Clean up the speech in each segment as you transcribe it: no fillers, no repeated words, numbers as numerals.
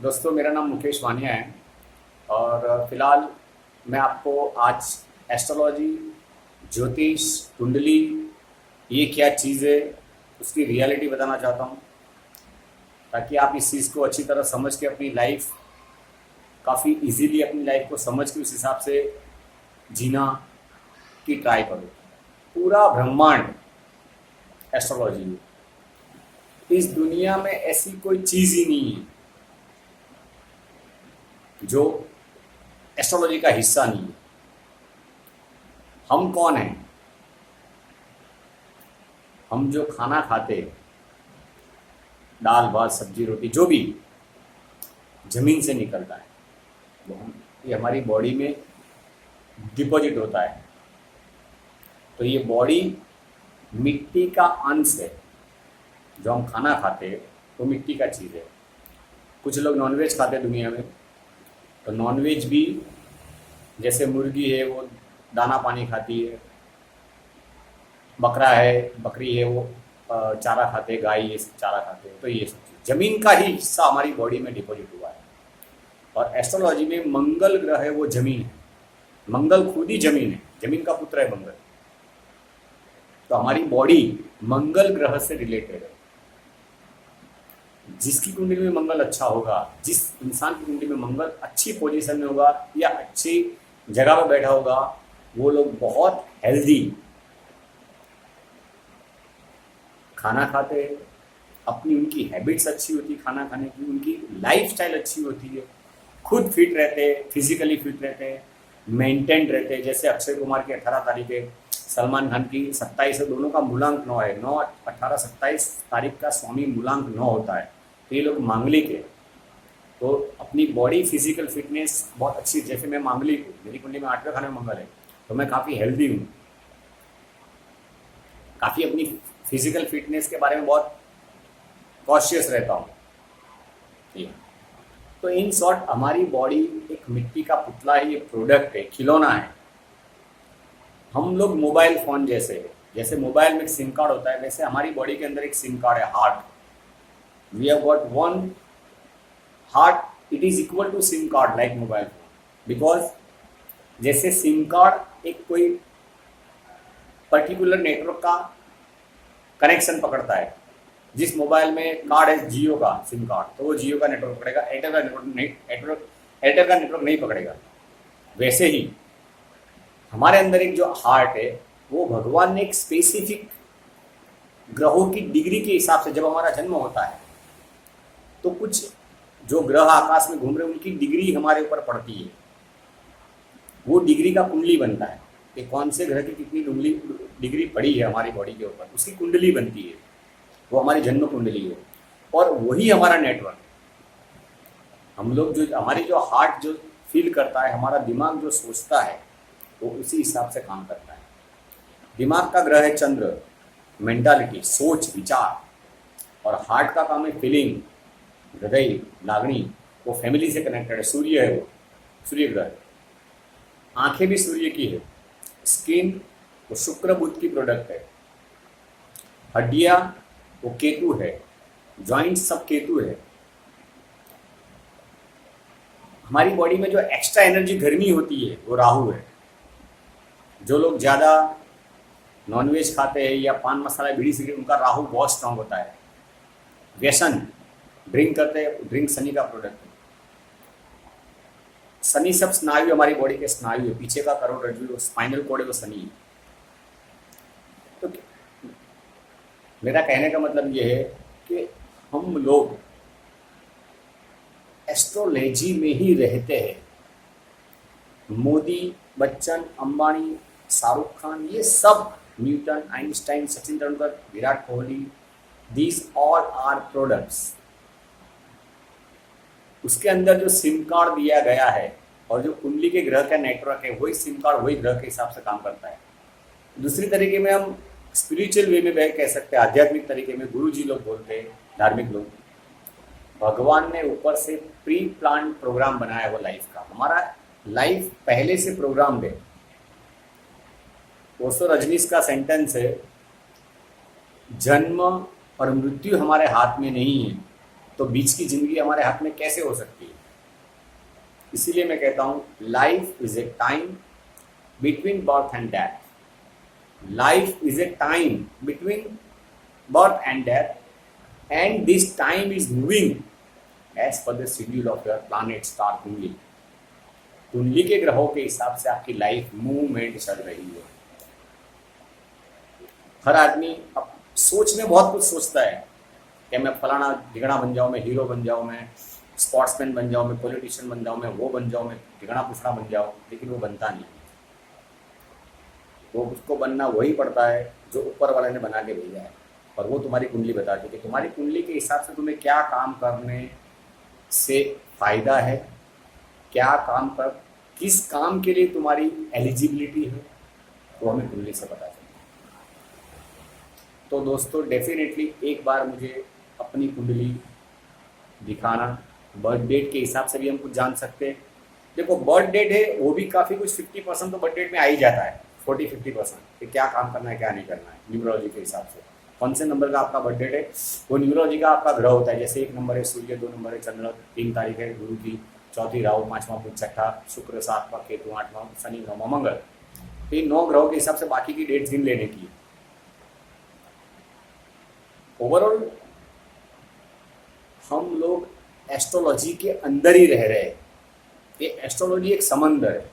दोस्तों, मेरा नाम मुकेश वानिया है और फिलहाल मैं आपको आज एस्ट्रोलॉजी, ज्योतिष, कुंडली ये क्या चीज़ है उसकी रियलिटी बताना चाहता हूँ, ताकि आप इस चीज़ को अच्छी तरह समझ के अपनी लाइफ काफ़ी इजीली अपनी लाइफ को समझ के उस हिसाब से जीना की ट्राई करो। पूरा ब्रह्मांड एस्ट्रोलॉजी है। इस दुनिया में ऐसी कोई चीज़ ही नहीं है जो एस्ट्रोलॉजी का हिस्सा नहीं है। हम कौन हैं? हम जो खाना खाते हैं, दाल भात सब्जी रोटी जो भी जमीन से निकलता है वो ये हमारी बॉडी में डिपॉजिट होता है। तो ये बॉडी मिट्टी का अंश है। जो हम खाना खाते हैं वो मिट्टी का चीज़ है। कुछ लोग नॉनवेज खाते हैं दुनिया में, तो नॉनवेज भी जैसे मुर्गी है वो दाना पानी खाती है, बकरा है बकरी है वो चारा खाते हैं, गाय ये सब चारा खाते हैं। तो ये सब चीज़ जमीन का ही हिस्सा हमारी बॉडी में डिपॉजिट हुआ है। और एस्ट्रोलॉजी में मंगल ग्रह है वो जमीन है। मंगल खुद ही जमीन है, जमीन का पुत्र है मंगल। तो हमारी बॉडी मंगल ग्रह से रिलेटेड है। जिसकी कुंडली में मंगल अच्छा होगा, जिस इंसान की कुंडली में मंगल अच्छी पोजीशन में होगा या अच्छी जगह पर बैठा होगा, वो लोग बहुत हेल्दी खाना खाते हैं। अपनी उनकी हैबिट्स अच्छी होती है खाना खाने की, उनकी लाइफस्टाइल अच्छी होती है, खुद फिट रहते हैं, फिजिकली फिट रहते हैं, मेंटेन रहते हैं। जैसे अक्षय कुमार की 18 तारीख है, सलमान खान की 27 है, दोनों का मूलांक 9 है। 9, 18, 27 तारीख का स्वामी मूलांक 9 होता है। तो ये लोग मांगलिक है, तो अपनी बॉडी फिजिकल फिटनेस बहुत अच्छी। जैसे मैं मांगलिक हूँ, मेरी कुंडली में 8वें खाने में मंगल है, तो मैं काफ़ी हेल्दी हूँ, काफ़ी अपनी फिजिकल फिटनेस के बारे में बहुत कॉशियस रहता हूँ। ठीक है। तो इन शॉर्ट हमारी बॉडी एक मिट्टी का पुतला है, ये प्रोडक्ट है, खिलौना है। हम लोग मोबाइल फ़ोन जैसे मोबाइल में एक सिम कार्ड होता है, वैसे हमारी बॉडी के अंदर एक सिम कार्ड है, heart. We have got one heart, it is equal to SIM card like mobile phone. Because जैसे सिम कार्ड एक कोई पर्टिकुलर नेटवर्क का कनेक्शन पकड़ता है, जिस मोबाइल में कार्ड है जियो का सिम कार्ड, तो वो जियो का नेटवर्क पकड़ेगा, एयरटेल का नेटवर्क नहीं पकड़ेगा। वैसे ही हमारे अंदर एक जो हार्ट है, वो भगवान ने एक स्पेसिफिक ग्रहों की डिग्री के हिसाब से, जब हमारा जन्म होता है तो कुछ जो ग्रह आकाश में घूम रहे हैं उनकी डिग्री हमारे ऊपर पड़ती है। वो डिग्री का कुंडली बनता है कि कौन से ग्रह की कितनी डिग्री पड़ी है हमारी बॉडी के ऊपर, उसकी कुंडली बनती है। वो हमारी जन्म कुंडली है और वही हमारा नेटवर्क। हम लोग जो हमारी जो हार्ट जो फील करता है, हमारा दिमाग जो सोचता है, वो उसी हिसाब से काम करता है। दिमाग का ग्रह है चंद्र, मेंटालिटी, सोच विचार, और हार्ट का काम है फीलिंग, हृदय, लागणी। वो फैमिली से कनेक्टेड है। सूर्य है, वो सूर्य ग्रह है। आंखें भी सूर्य की है। स्किन वो शुक्र बुध की प्रोडक्ट है। हड्डियां वो केतु है। जॉइंट सब केतु है। हमारी बॉडी में जो एक्स्ट्रा एनर्जी गर्मी होती है वो राहु है। जो लोग ज़्यादा नॉनवेज खाते हैं या पान मसाला बीड़ी सिगरेट, उनका राहु बहुत स्ट्रांग होता है। व्यसन ड्रिंक करते हैं, ड्रिंक शनि का प्रोडक्ट है। शनि सब स्नायु, हमारी बॉडी के स्नायु है, पीछे का करोड़रज्जु स्पाइनल कोड है, वो शनि है। तो मेरा कहने का मतलब ये है कि हम लोग एस्ट्रोलॉजी में ही रहते हैं। मोदी, बच्चन, अंबानी, शाहरुख खान, ये सब, Newton, Einstein, Sachin Tendulkar, Virat Kohli, these all are products. उसके अंदर जो सिम कार्ड दिया गया है और जो कुंडली के ग्रह का नेटवर्क है, वही सिम कार्ड वही ग्रह के हिसाब से काम करता है। दूसरी तरीके में हम स्पिरिचुअल वे में वह कह सकते हैं, आध्यात्मिक तरीके में गुरु जी लोग बोलते हैं, धार्मिक लोग, भगवान ने ऊपर से प्री प्लान प्रोग्राम बनाया वो लाइफ का। हमारा लाइफ पहले से प्रोग्राम है। ओशो रजनीश का सेंटेंस है, जन्म और मृत्यु हमारे हाथ में नहीं है, तो बीच की जिंदगी हमारे हाथ में कैसे हो सकती है? इसीलिए मैं कहता हूँ life is a time between birth and death. Life is a time between birth and death, and this time is moving as per the schedule of your planet star कुंडली। कुंडली के ग्रहों के हिसाब से आपकी लाइफ मूवमेंट चल रही है। हर आदमी अब सोच में बहुत कुछ सोचता है कि मैं फलाना ढिगड़ा बन जाऊं, मैं हीरो बन जाऊं, मैं स्पोर्ट्समैन बन जाऊं, मैं पॉलिटिशियन बन जाऊं, मैं वो बन जाऊं, मैं ढिगड़ा पुछड़ा बन जाऊं, लेकिन वो बनता नहीं। वो उसको बनना वही पड़ता है जो ऊपर वाले ने बना के भेजा है, और वो तुम्हारी कुंडली बताती है कि तुम्हारी कुंडली के हिसाब से तुम्हें क्या काम करने से फायदा है, क्या काम कर, किस काम के लिए तुम्हारी एलिजिबिलिटी है, वो हमें कुंडली से पता चलता है। तो दोस्तों डेफिनेटली एक बार मुझे अपनी कुंडली दिखाना, बर्थ डेट के हिसाब से भी हम कुछ जान सकते हैं। देखो बर्थ डेट है वो भी काफ़ी कुछ 50% तो बर्थ डेट में आ ही जाता है, 40-50% कि क्या काम करना है क्या नहीं करना है न्यूमरोलॉजी के हिसाब से। कौन से नंबर का आपका बर्थ डेट है वो न्यूमरोलॉजी का आपका ग्रह होता है। जैसे 1 नंबर है सूर्य, 2 नंबर है चंद्र, 3 तारीख है गुरु की, 4 राहु, 5वां बुध, 6ठा शुक्र, 7वां केतु, 8वां शनि, 9वां मंगल। तो ये 9 ग्रहों के हिसाब से बाकी की डेट्स गिन लेने की। ओवरऑल हम लोग एस्ट्रोलॉजी के अंदर ही रह रहे हैं। ये एस्ट्रोलॉजी एक समंदर है,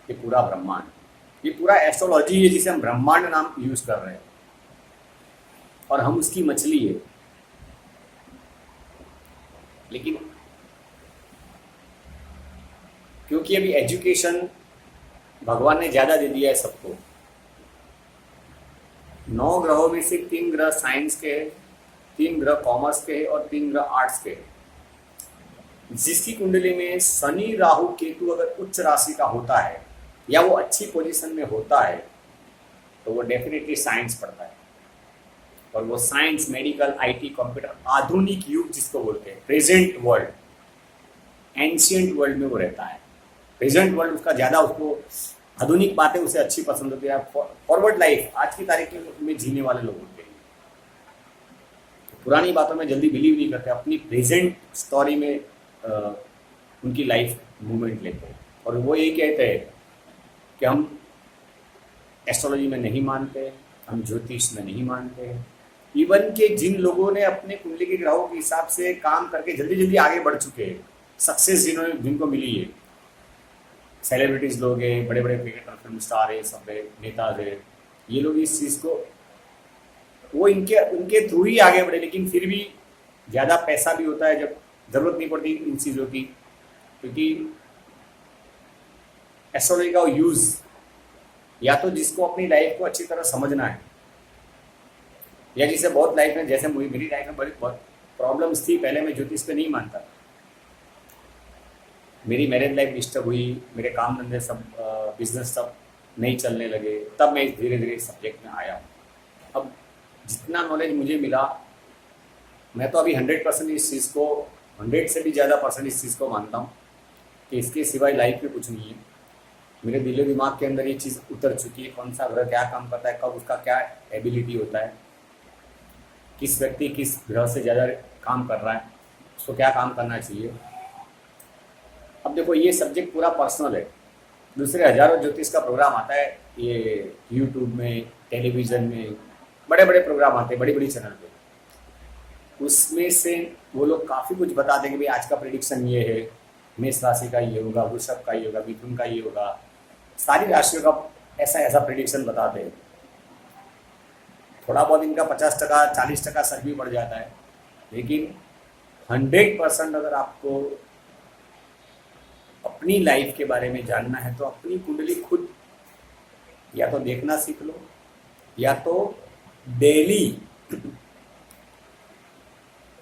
ये पूरा ब्रह्मांड, ये पूरा एस्ट्रोलॉजी है जिसे हम ब्रह्मांड नाम यूज कर रहे हैं, और हम उसकी मछली है। लेकिन क्योंकि अभी एजुकेशन भगवान ने ज्यादा दे दिया है सबको, 9 ग्रहों में से 3 ग्रह साइंस के हैं, 3 ग्रह कॉमर्स के हैं और 3 ग्रह आर्ट्स के हैं। जिसकी कुंडली में शनि राहु केतु अगर उच्च राशि का होता है या वो अच्छी पोजीशन में होता है तो वो डेफिनेटली साइंस पढ़ता है, और वो साइंस, मेडिकल, आईटी, कंप्यूटर, आधुनिक युग जिसको बोलते हैं, प्रेजेंट वर्ल्ड, एंशियंट वर्ल्ड में वो रहता है। प्रेजेंट वर्ल्ड उसका ज़्यादा, उसको आधुनिक बातें उसे अच्छी पसंद होती है। फॉरवर्ड लाइफ आज की तारीख में जीने वाले लोग होते हैं, पुरानी बातों में जल्दी बिलीव नहीं करते, अपनी प्रेजेंट स्टोरी में उनकी लाइफ मूवमेंट लेते हैं। और वो ये कहते हैं कि हम एस्ट्रोलॉजी में नहीं मानते, हम ज्योतिष में नहीं मानते। इवन के जिन लोगों ने अपने कुंडली के ग्रहों के हिसाब से काम करके जल्दी जल्दी आगे बढ़ चुके हैं, सक्सेस जिनको मिली है, सेलिब्रिटीज लोग हैं, बड़े बड़े क्रिकेटर, फिल्म स्टार है, सब है, नेता है, ये लोग इस चीज़ को वो उनके थ्रू ही आगे बढ़े। लेकिन फिर भी ज़्यादा पैसा भी होता है, जब ज़रूरत नहीं पड़ती इन चीज़ों की, क्योंकि एस्ट्रोलॉजी का यूज़ या तो जिसको अपनी लाइफ को अच्छी तरह समझना है, या जिसे बहुत लाइफ में, जैसे मेरी लाइफ में बड़ी बहुत प्रॉब्लम्स थी, पहले मैं ज्योतिष पे नहीं मानता, मेरी मैरिज लाइफ डिस्टर्ब हुई, मेरे काम धंधे सब, बिजनेस सब नहीं चलने लगे, तब मैं धीरे धीरे सब्जेक्ट में आया हूँ। अब जितना नॉलेज मुझे मिला, मैं तो अभी 100% इस चीज़ को, 100 से भी ज़्यादा परसेंट इस चीज़ को मानता हूँ कि इसके सिवाय लाइफ में कुछ नहीं है। मेरे दिलो दिमाग के अंदर ये चीज़ उतर चुकी है, कौन सा ग्रह क्या काम करता है, कब उसका क्या एबिलिटी होता है, किस व्यक्ति किस ग्रह से ज़्यादा काम कर रहा है, उसको क्या काम करना चाहिए। अब देखो ये सब्जेक्ट पूरा पर्सनल है, दूसरे हजारों ज्योतिष का प्रोग्राम आता है, ये यूट्यूब में, टेलीविज़न में बड़े बड़े प्रोग्राम आते हैं, बड़ी बड़ी चैनल पे, उसमें से वो लोग काफ़ी कुछ बताते हैं कि भाई आज का प्रेडिक्शन ये है, मेष राशि का ये होगा, वृषभ का ये होगा, मिथुन का ये होगा, सारी राशियों का ऐसा ऐसा प्रेडिक्शन बताते हैं। थोड़ा बहुत इनका 50%, 40% सर भी बढ़ जाता है, लेकिन 100% अगर आपको अपनी लाइफ के बारे में जानना है तो अपनी कुंडली खुद या तो देखना सीख लो, या तो डेली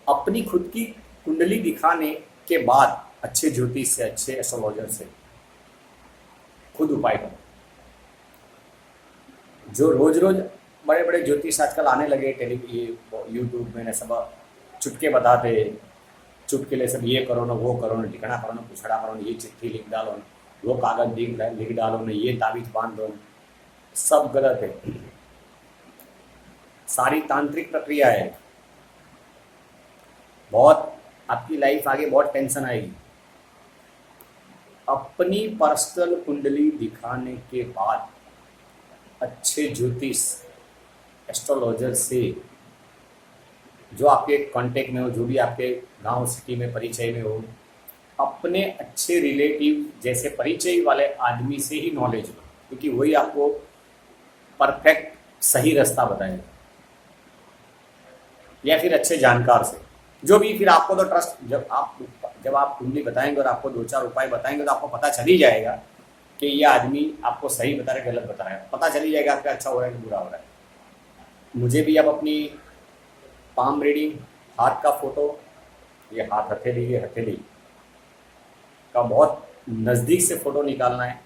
अपनी खुद की कुंडली दिखाने के बाद अच्छे ज्योतिष से, अच्छे एस्ट्रोलॉजर से खुद उपाय करो। जो रोज रोज बड़े बड़े ज्योतिष आजकल आने लगे यूट्यूब में, सब चुटके बताते, चुटकुले सब, ये करो ना, वो करो ना, टिकड़ा करो ना, पुछड़ा करो ना, ये चिट्ठी लिख डालो ना, वो कागज लिख डालो ना, ये ताबीज बांध दो ना, सब गलत है। सारी तांत्रिक प्रक्रिया है, बहुत आपकी लाइफ आगे बहुत टेंशन आएगी। अपनी पर्सनल कुंडली दिखाने के बाद अच्छे ज्योतिष एस्ट्रोलॉजर से, जो आपके कांटेक्ट में हो, जो भी आपके गांव सिटी में परिचय में हो, अपने अच्छे रिलेटिव जैसे परिचय वाले आदमी से ही नॉलेज लो, क्योंकि वही आपको परफेक्ट सही रास्ता बताएगा, या फिर अच्छे जानकार से, जो भी। फिर आपको तो ट्रस्ट, जब आप कुंडली बताएंगे और आपको 2-4 उपाय बताएंगे तो आपको पता चल ही जाएगा कि यह आदमी आपको सही बता रहा है, गलत बता रहा है। पता चल ही जाएगा आपका अच्छा हो रहा है कि बुरा हो रहा है। मुझे भी अब अपनी पाम रीडिंग, हाथ का फोटो, ये हाथ हथेली, ये हथेली का बहुत नज़दीक से फ़ोटो निकालना है।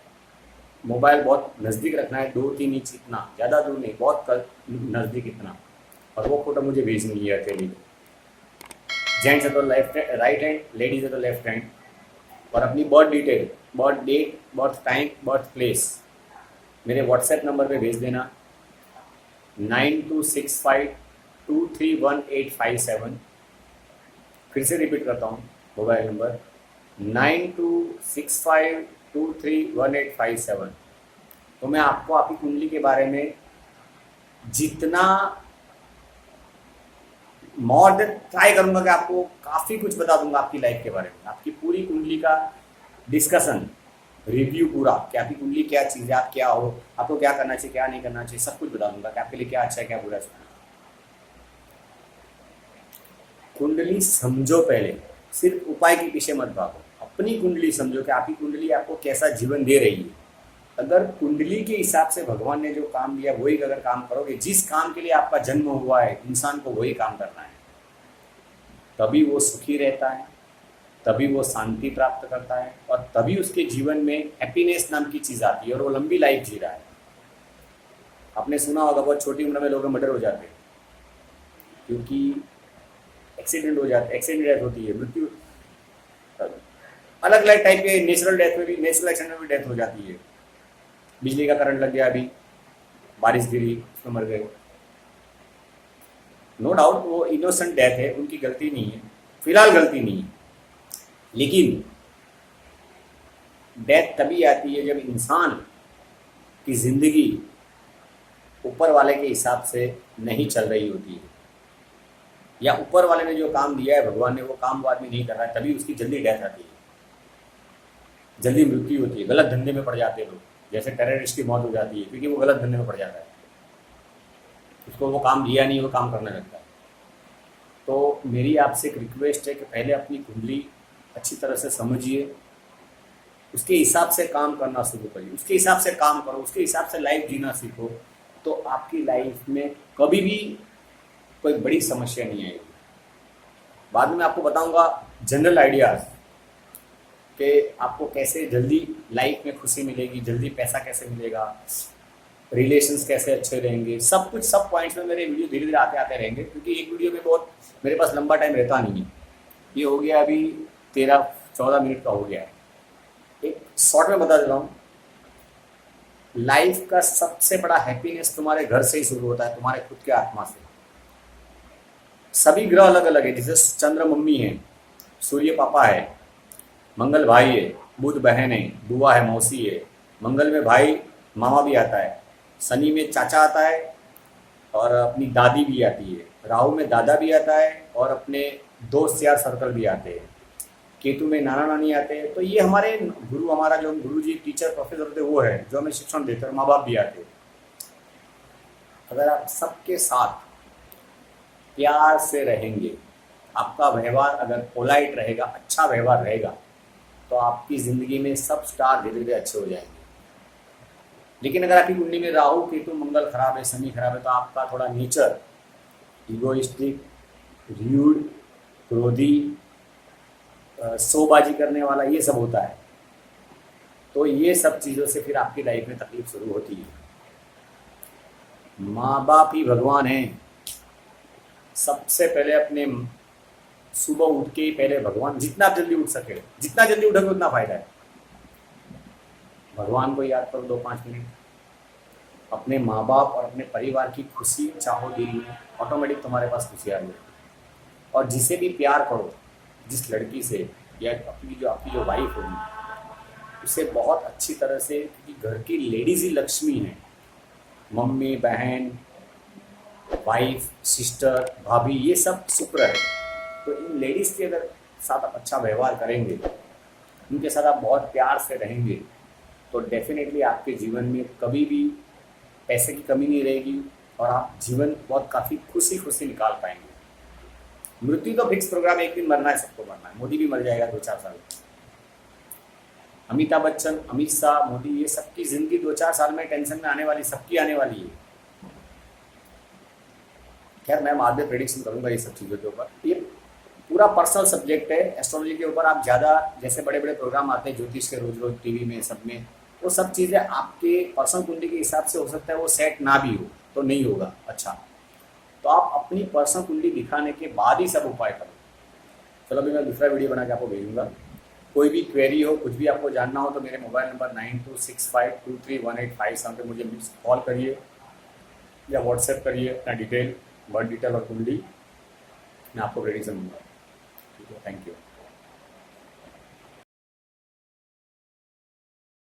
मोबाइल बहुत नज़दीक रखना है, 2-3 इंच इतना, ज़्यादा दूर नहीं, बहुत नज़दीक इतना। और वो फ़ोटो मुझे भेजनी है हथेली को। जेंट्स है तो लेफ्ट राइट हैंड, लेडीज़ है तो लेफ्ट हैंड। और अपनी birth detail, birth date, birth time, birth place मेरे व्हाट्सएप नंबर पे भेज देना, 9265231857। फिर से रिपीट करता हूँ, मोबाइल नंबर 9265231857। तो मैं आपको आपकी कुंडली के बारे में जितना मोर देन ट्राई करूंगा कि आपको काफ़ी कुछ बता दूंगा आपकी लाइफ के बारे में। आपकी पूरी कुंडली का डिस्कशन, रिव्यू पूरा, कि आपकी कुंडली क्या चीज़ है, आप क्या हो, आपको क्या करना चाहिए, क्या नहीं करना चाहिए, सब कुछ बता दूंगा कि आपके लिए क्या अच्छा है, क्या बुरा है। कुंडली समझो पहले, सिर्फ उपाय के पीछे मत भागो। अपनी कुंडली समझो कि आपकी कुंडली आपको कैसा जीवन दे रही है। अगर कुंडली के हिसाब से भगवान ने जो काम दिया वही अगर काम करोगे, जिस काम के लिए आपका जन्म हुआ है, इंसान को वही काम करना है, तभी वो सुखी रहता है, तभी वो शांति प्राप्त करता है, और तभी उसके जीवन में हैप्पीनेस नाम की चीज़ आती है और वो लंबी लाइफ जी रहा है। आपने सुना होगा बहुत छोटी उम्र में लोग मर्डर हो जाते हैं, क्योंकि एक्सीडेंट हो जाते, एक्सीडेंट डेथ होती है, मृत्यु। अलग अलग टाइप के नेचुरल डेथ में भी, नेचुरल एक्सीडेंट में भी डेथ हो जाती है। बिजली का करंट लग गया, अभी बारिश गिरी, उसमें मर गए। नो डाउट वो इनोसेंट डेथ है, उनकी गलती नहीं है, फिलहाल गलती नहीं है। लेकिन डेथ तभी आती है जब इंसान की जिंदगी ऊपर वाले के हिसाब से नहीं चल रही होती है, या ऊपर वाले ने जो काम दिया है, भगवान ने, वो काम वो आदमी नहीं कर रहा है, तभी उसकी जल्दी डेथ आती है, जल्दी मृत्यु होती है। गलत धंधे में पड़ जाते हैं लोग, जैसे टेररिस्ट की मौत हो जाती है, क्योंकि वो गलत धंधे में पड़ जाता है, उसको वो काम दिया नहीं, वो काम करने लगता है। तो मेरी आपसे एक रिक्वेस्ट है कि पहले अपनी कुंडली अच्छी तरह से समझिए, उसके हिसाब से काम करना शुरू करिए, उसके हिसाब से काम करो, उसके हिसाब से लाइफ जीना सीखो, तो आपकी लाइफ में कभी भी कोई बड़ी समस्या नहीं आएगी। बाद में आपको बताऊंगा जनरल आइडियाज़ कि आपको कैसे जल्दी लाइफ में खुशी मिलेगी, जल्दी पैसा कैसे मिलेगा, रिलेशंस कैसे अच्छे रहेंगे, सब कुछ, सब पॉइंट्स में मेरे वीडियो धीरे धीरे आते आते रहेंगे, क्योंकि एक वीडियो में बहुत मेरे पास लंबा टाइम रहता नहीं है। ये हो गया अभी 13-14 मिनट का हो गया है। एक शॉर्ट में बता देता हूँ, लाइफ का सबसे बड़ा हैप्पीनेस तुम्हारे घर से ही शुरू होता है, तुम्हारे खुद के आत्मा से। सभी ग्रह अलग अलग है, जैसे चंद्र मम्मी है, सूर्य पापा है, मंगल भाई है, बुध बहन है, बुआ है, मौसी है, मंगल में भाई मामा भी आता है, शनि में चाचा आता है और अपनी दादी भी आती है, राहु में दादा भी आता है और अपने दोस्त यार सर्कल भी आते हैं, केतु में नाना नानी आते हैं। तो ये हमारे गुरु, हमारा जो गुरु जी, टीचर, प्रोफेसर होते हैं, वो है जो हमें शिक्षण देते हैं, माँ बाप भी आते हैं। अगर आप सबके साथ प्यार से रहेंगे, आपका व्यवहार अगर पोलाइट रहेगा, अच्छा व्यवहार रहेगा, तो आपकी ज़िंदगी में सब स्टार धीरे धीरे अच्छे हो जाएंगे। लेकिन अगर आपकी कुंडली में राहु, केतु, मंगल खराब है, शनि खराब है, तो आपका थोड़ा नेचर इगोइस्टिक, र्यूड, क्रोधी, शोबाजी करने वाला, ये सब होता है। तो ये सब चीज़ों से फिर आपकी लाइफ में तकलीफ शुरू होती है। माँ बाप ही भगवान हैं। सबसे पहले अपने सुबह उठ के ही पहले भगवान, जितना आप जल्दी उठ सके, जितना जल्दी उठोगे उतना फायदा है। भगवान को याद करो 2-5 मिनट, अपने माँ बाप और अपने परिवार की खुशी चाहो दिल में, ऑटोमेटिक तुम्हारे पास खुशी आ जाएगी। और जिसे भी प्यार करो, जिस लड़की से या आपकी जो वाइफ होगी उसे बहुत अच्छी तरह से, क्योंकि घर की लेडीज़ ही लक्ष्मी हैं, मम्मी, बहन, वाइफ, सिस्टर, भाभी, ये सब शुक्र है। तो इन लेडीज़ के अगर साथ आप अच्छा व्यवहार करेंगे, उनके साथ आप बहुत प्यार से रहेंगे, तो डेफिनेटली आपके जीवन में कभी भी पैसे की कमी नहीं रहेगी और आप जीवन बहुत काफ़ी खुशी खुशी निकाल पाएंगे। मृत्यु तो फिक्स प्रोग्राम, एक दिन मरना है, सबको मरना है। मोदी भी मर जाएगा 2-4 साल में, अमिताभ बच्चन, अमित शाह, मोदी, ये सबकी जिंदगी 2-4 साल में टेंशन में आने वाली, सबकी आने वाली है। खैर मैं बाद में प्रेडिक्शन करूंगा ये सब चीज़ों के ऊपर। ये पूरा पर्सनल सब्जेक्ट है एस्ट्रोलॉजी के ऊपर। आप ज़्यादा, जैसे बड़े बड़े प्रोग्राम आते हैं ज्योतिष के रोज रोज टीवी में, सब में, वो सब चीज़ें आपके पर्सनल कुंडली के हिसाब से हो सकता है वो सेट ना भी हो, तो नहीं होगा अच्छा। तो आप अपनी पर्सनल कुंडली दिखाने के बाद ही सब उपाय करो। चलो अभी मैं दूसरा वीडियो बना के आपको भेजूंगा। कोई भी क्वेरी हो, कुछ भी आपको जानना हो, तो मेरे मोबाइल नंबर 9265231857 पे मुझे कॉल करिए या व्हाट्सएप करिए अपना डिटेल, बर्थ डिटेल और कुंडली, मैं आपको प्रेडिक्शन दूंगा। ठीक है, थैंक यू।